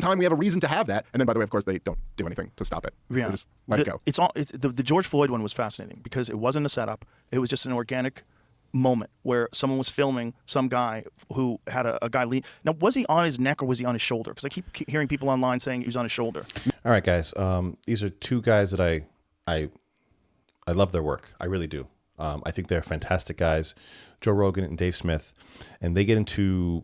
time we have a reason to have that. And then, by the way, of course, they don't do anything to stop it. Yeah. They just let it go. The George Floyd one was fascinating because it wasn't a setup. It was just an organic moment where someone was filming some guy who had a guy lean. Now, was he on his neck or was he on his shoulder? Because I keep hearing people online saying he was on his shoulder. All right, guys. These are two guys that I love their work. I really do. I think they're fantastic guys, Joe Rogan and Dave Smith, and they get into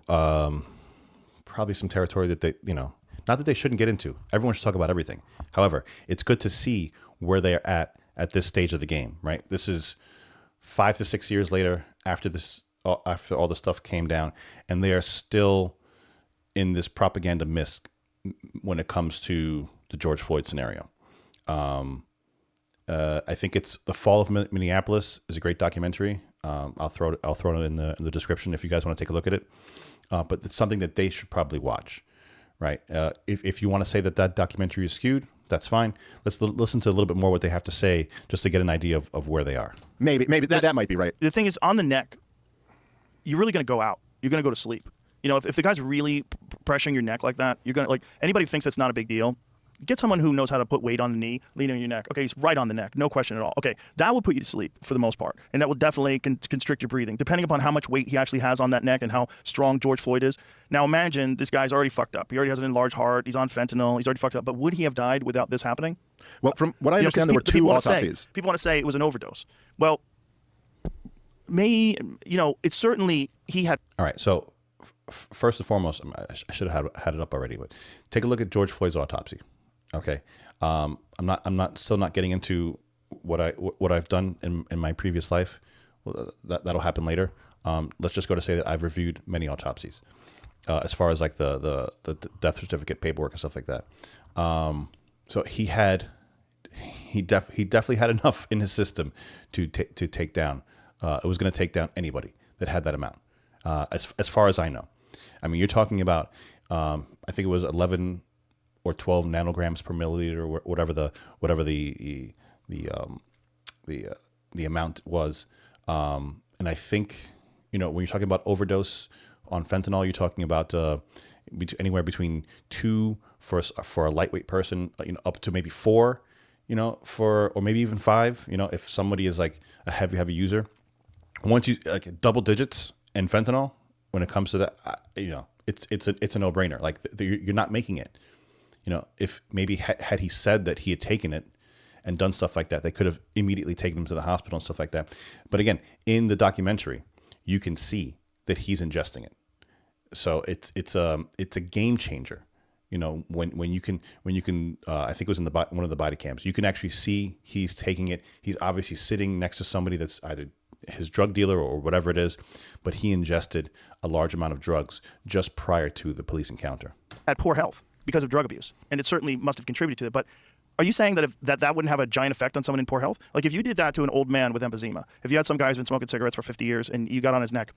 probably some territory that they, not that they shouldn't get into. Everyone should talk about everything. However, it's good to see where they are at this stage of the game, right? This is 5 to 6 years later after all the stuff came down, and they are still in this propaganda mist when it comes to the George Floyd scenario. I think it's The Fall of Minneapolis is a great documentary. I'll throw it in the description if you guys want to take a look at it. But it's something that they should probably watch, right? If you want to say that documentary is skewed, that's fine. Let's listen to a little bit more what they have to say just to get an idea of where they are. Maybe that might be right. The thing is, on the neck, you're really going to go out. You're going to go to sleep. If the guy's really pressuring your neck like that, you're going to, like, anybody who thinks that's not a big deal, get someone who knows how to put weight on the knee, lean on your neck. Okay, he's right on the neck, no question at all. Okay, that will put you to sleep for the most part, and that will definitely constrict your breathing, depending upon how much weight he actually has on that neck and how strong George Floyd is. Now imagine this guy's already fucked up. He already has an enlarged heart. He's on fentanyl. He's already fucked up. But would he have died without this happening? Well, from what I understand, there were two autopsies. People want to say it was an overdose. Well, it's certainly he had. All right, so first and foremost, I should have had it up already, but take a look at George Floyd's autopsy. Okay, I'm still not getting into what I've done in my previous life. Well, that'll happen later. Let's just go to say that I've reviewed many autopsies, as far as like the death certificate paperwork and stuff like that. So he definitely had enough in his system to take down. It was going to take down anybody that had that amount. As far as I know, I mean, you're talking about I think it was 11 or 12 nanograms per milliliter, or whatever the amount was. And I think, when you're talking about overdose on fentanyl, you're talking about anywhere between 2 for a lightweight person, up to maybe 4, or maybe even 5. If somebody is like a heavy user, once you like double digits in fentanyl, when it comes to that, it's a no-brainer. Like you're not making it. If maybe had he said that he had taken it and done stuff like that, they could have immediately taken him to the hospital and stuff like that. But again, in the documentary, you can see that he's ingesting it. So it's a game changer. When you can I think it was in one of the body cams, you can actually see he's taking it. He's obviously sitting next to somebody that's either his drug dealer or whatever it is, but he ingested a large amount of drugs just prior to the police encounter. Had poor health because of drug abuse, and it certainly must have contributed to it. But are you saying that that wouldn't have a giant effect on someone in poor health? Like if you did that to an old man with emphysema, if you had some guy who's been smoking cigarettes for 50 years and you got on his neck,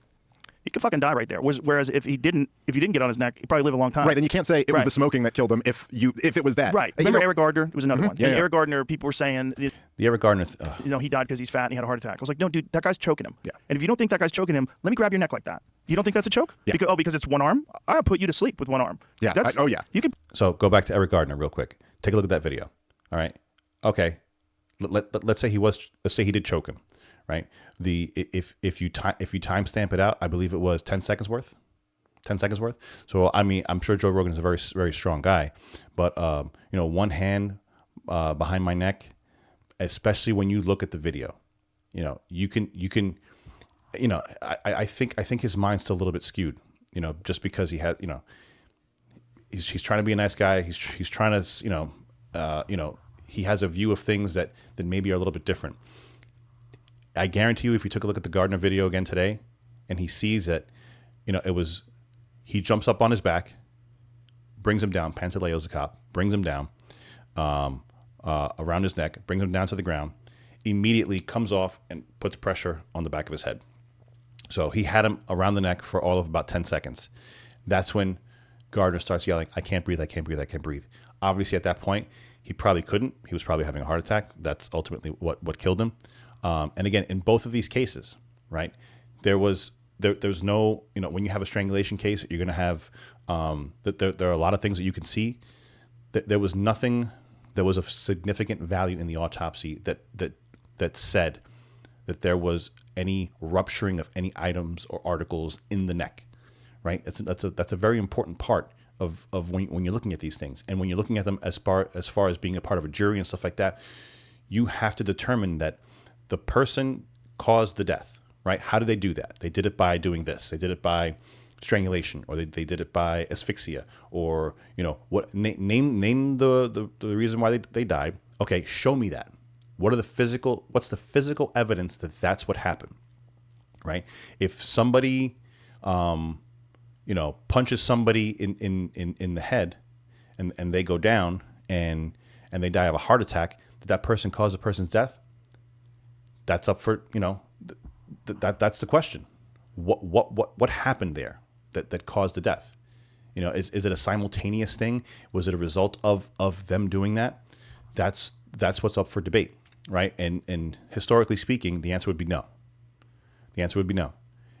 he could fucking die right there. Whereas if you didn't get on his neck, he'd probably live a long time. Right, and you can't say it was the smoking that killed him if it was that. Right. Remember Eric Gardner? It was another one. Yeah. Eric Gardner, people were saying, The Eric Gardner, he died because he's fat and he had a heart attack. I was like, no, dude, that guy's choking him. Yeah. And if you don't think that guy's choking him, let me grab your neck like that. You don't think that's a choke? Yeah. Because it's one arm? I'll put you to sleep with one arm. Yeah. Yeah. You can. So go back to Eric Gardner real quick. Take a look at that video. All right. Okay. Let's say he did choke him, right? If you timestamp it out, I believe it was 10 seconds worth. 10 seconds worth. So I mean, I'm sure Joe Rogan is a very, very strong guy, but one hand behind my neck, especially when you look at the video, you can. I think his mind's still a little bit skewed, just because he has, he's trying to be a nice guy. He's trying to, he has a view of things that maybe are a little bit different. I guarantee you, if you took a look at the Gardner video again today, and he sees that, he jumps up on his back, brings him down. Pantaleo's the cop, brings him down around his neck, brings him down to the ground, immediately comes off and puts pressure on the back of his head. So he had him around the neck for all of about 10 seconds. That's when Gardner starts yelling, "I can't breathe, I can't breathe, I can't breathe." Obviously, at that point, he probably couldn't. He was probably having a heart attack. That's ultimately what killed him. And again, in both of these cases, right, there was there's no, when you have a strangulation case, you're going to have there are a lot of things that you can see. There was nothing that was of significant value in the autopsy that said that there was any rupturing of any items or articles in the neck, right? That's a very important part of when you're looking at these things, and when you're looking at them as far as being a part of a jury and stuff like that, you have to determine that the person caused the death, right? How did they do that? They did it by doing this. They did it by strangulation, or they did it by asphyxia, or what? Name the reason why they died. Okay, show me that. What's the physical evidence that that's what happened, right? If somebody, punches somebody in the head, and they go down and they die of a heart attack, did that person cause the person's death? That's up for that's the question. What happened there that caused the death? Is it a simultaneous thing? Was it a result of them doing that? That's what's up for debate, right? And historically speaking, the answer would be no. The answer would be no.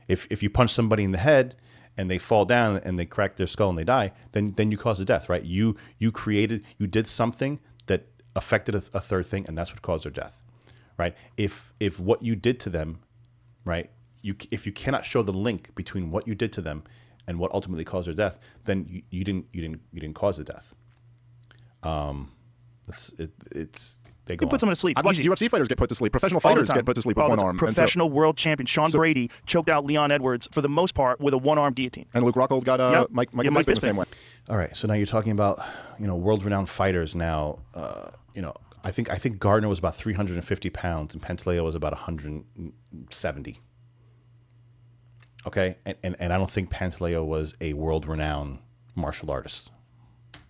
If you punch somebody in the head and they fall down and they crack their skull and they die, then you caused the death, right? You did something that affected a third thing, and that's what caused their death, right? If what you did to them, right, if you cannot show the link between what you did to them and what ultimately caused their death, then you didn't cause the death. They go You put on. someone to sleep. I've watched Easy. UFC fighters get put to sleep. Professional All the fighters time. get put to sleep All with the one time. arm. Professional world champion Sean Brady choked out Leon Edwards for the most part with a one-arm guillotine. And Luke Rockhold got Yep. Mike Yeah, Bisping Mike the Bisping. same way. All right, so now you're talking about world-renowned fighters. Now, I think Gardner was about 350 pounds and Pantaleo was about 170. Okay, and I don't think Pantaleo was a world-renowned martial artist.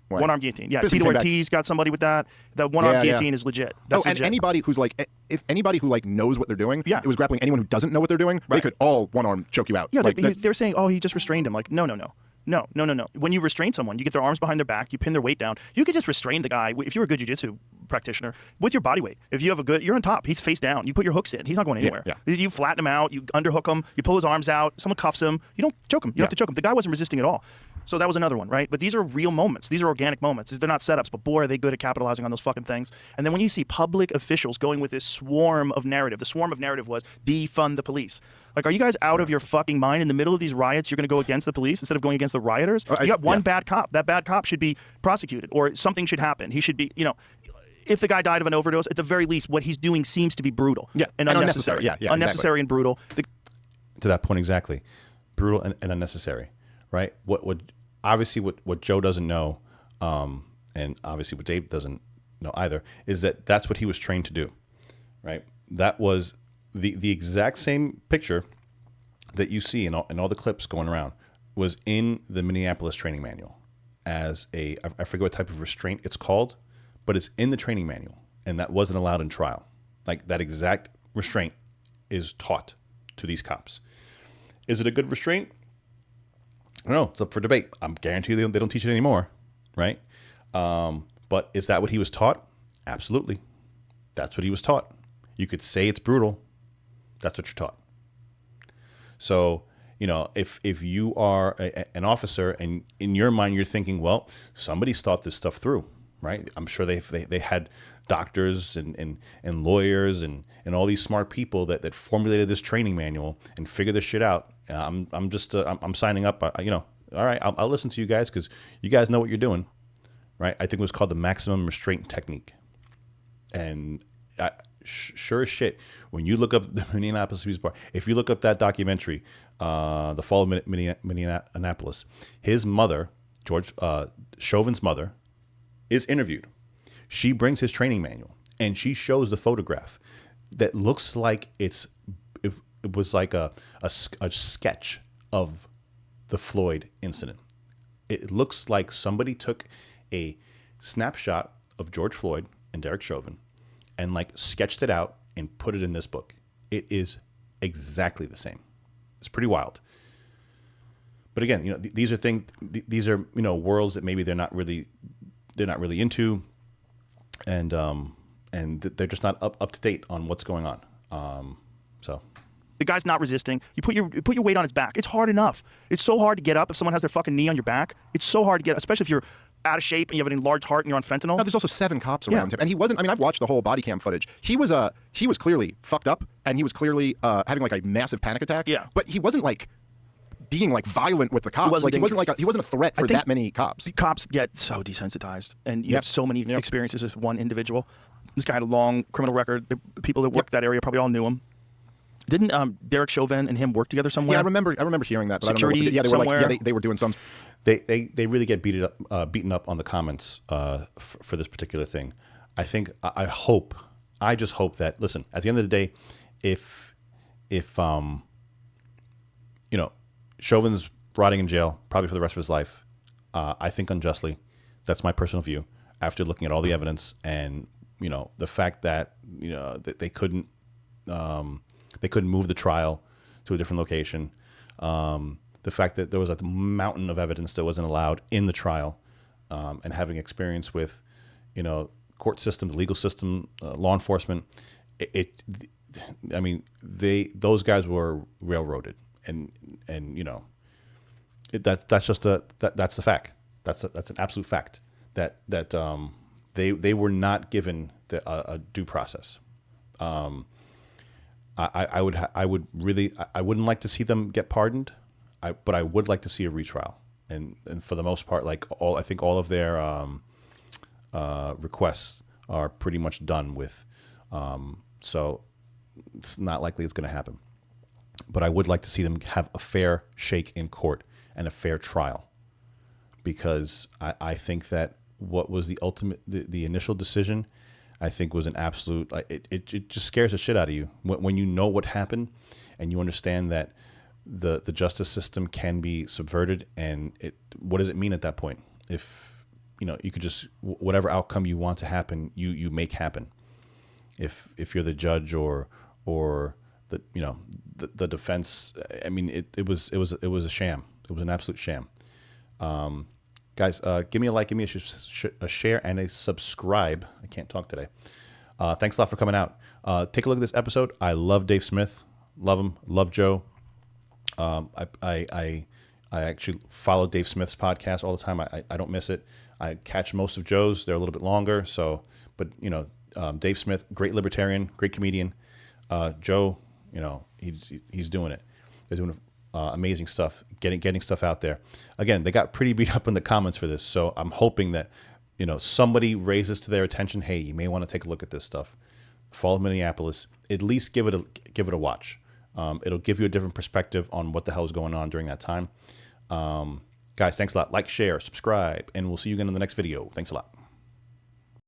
When? One-arm guillotine. Yeah, Bisping Tito came back. Ortiz got somebody with that. That one-arm Yeah, yeah. guillotine is legit. That's and legit. anybody who's if anybody who knows what they're doing, Yeah. it was grappling anyone who doesn't know what they're doing. They Right. could all one arm choke you out. Yeah, Like, they're saying, oh, he just restrained him. Like, no. When you restrain someone, you get their arms behind their back, you pin their weight down. You could just restrain the guy, if you're a good jiu-jitsu practitioner, with your body weight. If you have you're on top, he's face down. You put your hooks in, he's not going anywhere. yeah. You flatten him out, you underhook him, you pull his arms out, someone cuffs him. You don't choke him. You don't have to choke him. The guy wasn't resisting at all. So that was another one, right? But these are real moments. These are organic moments. They're not setups, but boy, are they good at capitalizing on those fucking things. And then when you see public officials going with this swarm of narrative, the swarm of narrative was defund the police. Like, are you guys out of your fucking mind? In the middle of these riots, you're going to go against the police instead of going against the rioters? You got one bad cop. That bad cop should be prosecuted, or something should happen. He should be, if the guy died of an overdose, at the very least, what he's doing seems to be brutal Yeah, and and unnecessary. unnecessary. Yeah, unnecessary and brutal. To that point exactly, brutal and unnecessary, right? What Joe doesn't know, and obviously what Dave doesn't know either, is that's what he was trained to do, right? That was the exact same picture that you see in all the clips going around was in the Minneapolis training manual as I forget what type of restraint it's called, but it's in the training manual, and that wasn't allowed in trial. Like, that exact restraint is taught to these cops. Is it a good restraint? I don't know. It's up for debate. I'm guarantee you they don't teach it anymore, right? But is that what he was taught? Absolutely. That's what he was taught. You could say it's brutal. That's what you're taught. So, if you are an officer and in your mind you're thinking, well, somebody's thought this stuff through, right? I'm sure they had doctors and lawyers and all these smart people that formulated this training manual and figured this shit out. I'm signing up. All right, I'll listen to you guys because you guys know what you're doing, right? I think it was called the maximum restraint technique. And sure as shit, when you look up the Minneapolis Police Bar, if you look up that documentary, The Fall of Minneapolis, his mother, Chauvin's mother, is interviewed. She brings his training manual and she shows the photograph that looks like it was like a sketch of the Floyd incident. It looks like somebody took a snapshot of Goerge Floyd and Derek Chauvin and sketched it out and put it in this book. It is exactly the same. It's pretty wild. But again, these are things. These are worlds that maybe they're not really into, and they're just not up to date on what's going on. So The guy's not resisting. You put your weight on his back. It's hard enough. It's so hard to get up if someone has their fucking knee on your back. It's so hard to get, especially if you're out of shape and you have an enlarged heart and you're on fentanyl. Now, there's also 7 cops around him, and he wasn't. I mean, I've watched the whole body cam footage. He was clearly fucked up, and he was clearly having like a massive panic attack. Yeah. But he wasn't like being like violent with the cops. He wasn't a threat for that many cops. Cops get so desensitized, and you have so many experiences with one individual. This guy had a long criminal record. The people that worked that area probably all knew him. Didn't Derek Chauvin and him work together somewhere? Yeah, I remember hearing that. But Security I don't know. Yeah, they somewhere. were they were doing some. They really get beaten up on the comments for this particular thing. I just hope that, listen, at the end of the day, if Chauvin's rotting in jail probably for the rest of his life, I think unjustly. That's my personal view. After looking at all the evidence and the fact that that they couldn't move the trial to a different location. The fact that there was a mountain of evidence that wasn't allowed in the trial, and having experience with, court system, the legal system, law enforcement, those guys were railroaded, and that's just that's the fact. That's an absolute fact that they were not given a due process. I wouldn't like to see them get pardoned, but I would like to see a retrial. And for the most part, I think all of their requests are pretty much done with. So it's not likely it's going to happen. But I would like to see them have a fair shake in court and a fair trial, because I think that what was the initial decision, I think was an absolute, it just scares the shit out of you when you know what happened and you understand that the justice system can be subverted. And what does it mean at that point? If, you could just, whatever outcome you want to happen, you make happen. If you're the judge or the defense, I mean, it was a sham. It was an absolute sham. Guys, give me a like, give me a share, and a subscribe. I can't talk today. Thanks a lot for coming out. Take a look at this episode. I love Dave Smith. Love him. Love Joe. I actually follow Dave Smith's podcast all the time. I don't miss it. I catch most of Joe's. They're a little bit longer. But Dave Smith, great libertarian, great comedian. Joe, he's doing it. They're doing amazing stuff, getting stuff out there. Again, they got pretty beat up in the comments for this, so I'm hoping that somebody raises to their attention, hey, you may want to take a look at this stuff. Fall of Minneapolis, at least give it a watch. It'll give you a different perspective on what the hell is going on during that time. Guys, thanks a lot. Like, share, subscribe, and we'll see you again in the next video. Thanks a lot.